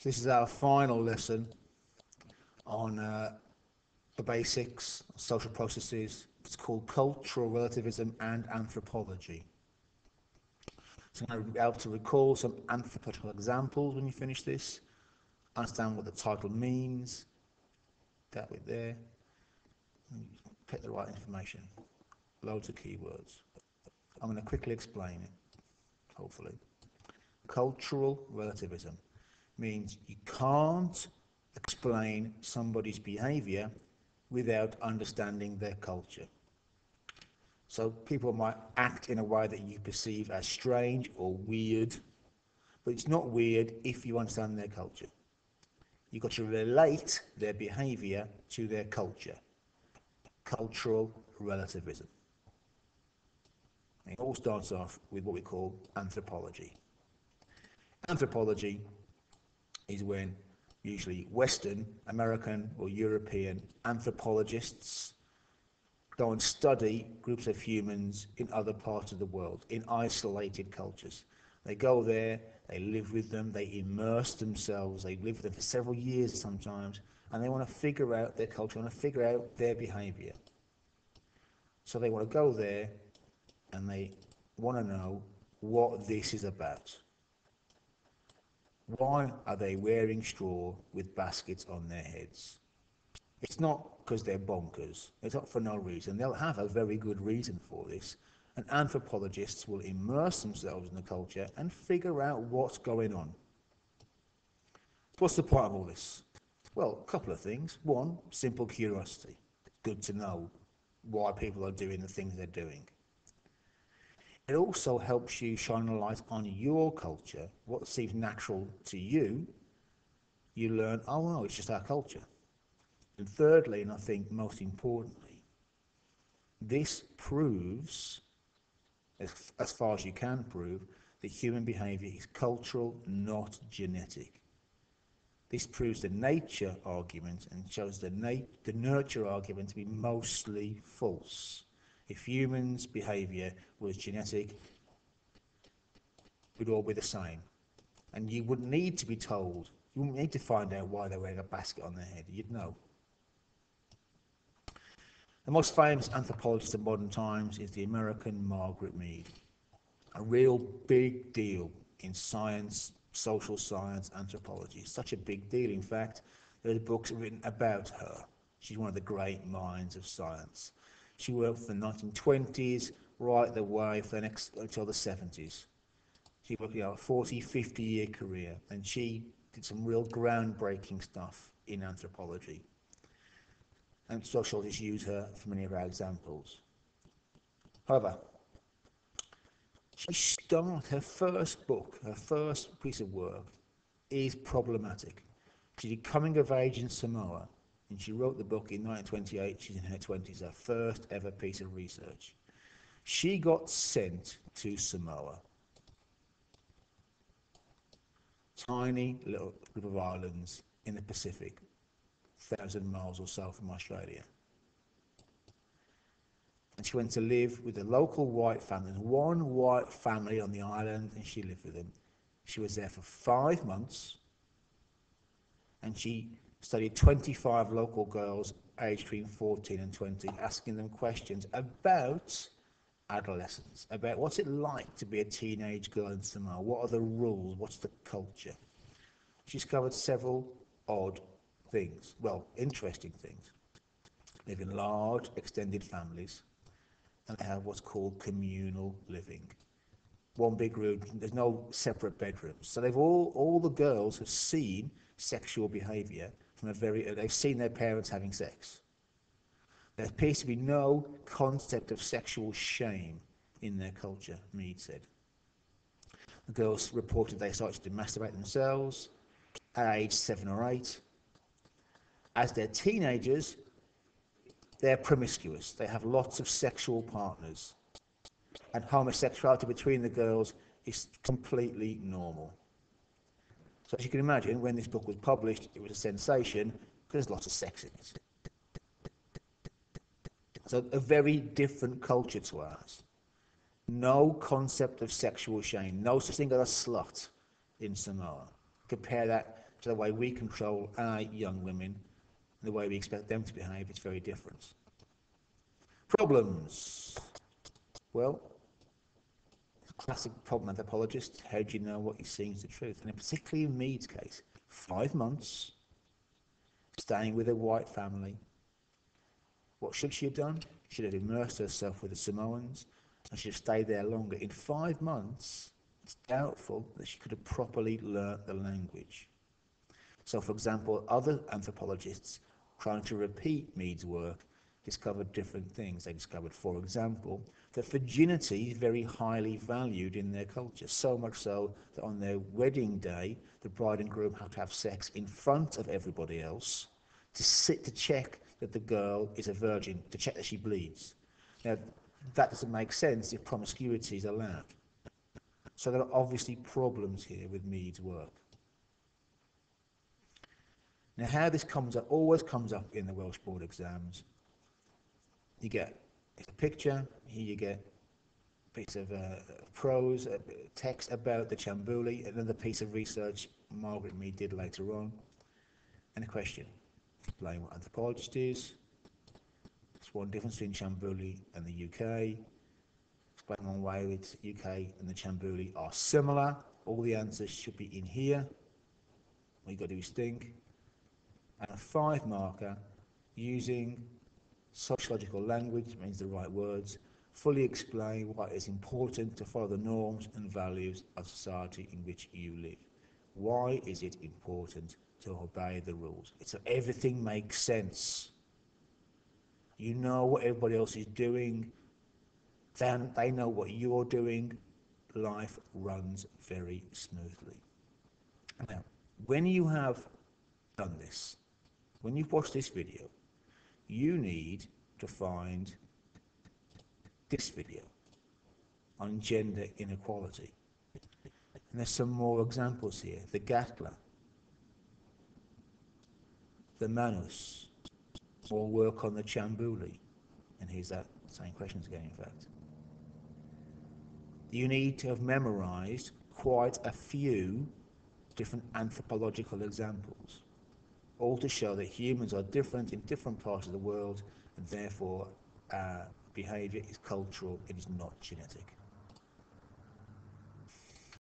So this is our final lesson on the basics, social processes. It's called cultural relativism and anthropology. So I'm going to be able to recall some anthropological examples when you finish this, understand what the title means, that bit there, and pick the right information. Loads of keywords. I'm going to quickly explain it, hopefully. Cultural relativism means you can't explain somebody's behavior without understanding their culture. So people might act in a way that you perceive as strange or weird, but it's not weird if you understand their culture. You've got to relate their behavior to their culture. Cultural relativism. It all starts off with what we call anthropology. Anthropology is when usually Western, American or European anthropologists go and study groups of humans in other parts of the world, in isolated cultures. They go there, they live with them, they immerse themselves, they live with them for several years sometimes, and they want to figure out their culture, want to figure out their behavior. So they want to go there and they want to know what this is about. Why are they wearing straw with baskets on their heads? It's not because they're bonkers. It's not for no reason. They'll have a very good reason for this. And anthropologists will immerse themselves in the culture and figure out what's going on. What's the point of all this? Well, a couple of things. One, simple curiosity. It's good to know why people are doing the things they're doing. It also helps you shine a light on your culture. What seems natural to you, you learn, oh no, it's just our culture. And thirdly, and I think most importantly, this proves, as far as you can prove, that human behavior is cultural, not genetic. This proves the nature argument and shows the nurture argument to be mostly false. If humans' behavior was genetic, we'd all be the same. And you wouldn't need to be told, you wouldn't need to find out why they're wearing a basket on their head, you'd know. The most famous anthropologist of modern times is the American Margaret Mead. A real big deal in science, social science, anthropology. Such a big deal, in fact, there are books written about her. She's one of the great minds of science. She worked from the 1920s right the way for the next until the 70s. She worked a 40, 50-year career, and she did some real groundbreaking stuff in anthropology. And sociologists use her for many of our examples. However, her first book, her first piece of work, is problematic. She did Coming of Age in Samoa, and she wrote the book in 1928. She's in her 20s, her first ever piece of research. She got sent to Samoa. Tiny little group of islands in the Pacific, 1,000 miles or so from Australia. And she went to live with a local white family. There's one white family on the island, and she lived with them. She was there for 5 months, and she studied 25 local girls aged between 14 and 20, asking them questions about adolescence, about what's it like to be a teenage girl in Samoa, what are the rules, what's the culture. She discovered several odd things, well, interesting things. They live in large, extended families, and they have what's called communal living. One big room, there's no separate bedrooms. So all the girls have seen sexual behaviour from they've seen their parents having sex. There appears to be no concept of sexual shame in their culture, Mead said. The girls reported they started to masturbate themselves at age 7 or 8. As they're teenagers, they're promiscuous. They have lots of sexual partners. And homosexuality between the girls is completely normal. So as you can imagine, when this book was published, it was a sensation because there's lots of sex in it. So a very different culture to ours. No concept of sexual shame. No such thing as a slut in Samoa. Compare that So the way we control our young women and the way we expect them to behave is very different. Problems. Well, classic problem anthropologist, how do you know what you're seeing is the truth? And particularly in Mead's case, 5 months, staying with a white family. What should she have done? She should have immersed herself with the Samoans and she should have stayed there longer. In 5 months, it's doubtful that she could have properly learnt the language. So, for example, other anthropologists trying to repeat Mead's work discovered different things. They discovered, for example, that virginity is very highly valued in their culture, so much so that on their wedding day, the bride and groom have to have sex in front of everybody else to check that the girl is a virgin, to check that she bleeds. Now, that doesn't make sense if promiscuity is allowed. So there are obviously problems here with Mead's work. Now, how this comes up, always comes up in the Welsh Board exams. You get a picture, here you get a piece of prose, text about the Chambuli, another piece of research Margaret Mead did later on, and a question. Explain what anthropologist is. There's one difference between Chambuli and the UK. Explain one way which UK and the Chambuli are similar. All the answers should be in here. All you've got to do is think. And a 5 marker using sociological language, means the right words, fully explain why it is important to follow the norms and values of society in which you live. Why is it important to obey the rules? It's so everything makes sense. You know what everybody else is doing, then they know what you're doing. Life runs very smoothly. Now, when you have done this, when you've watched this video, you need to find this video on gender inequality. And there's some more examples here. The Gatla, the Manus, more work on the Chambuli. And here's that same questions again, in fact. You need to have memorized quite a few different anthropological examples, all to show that humans are different in different parts of the world, and therefore behaviour is cultural, it is not genetic.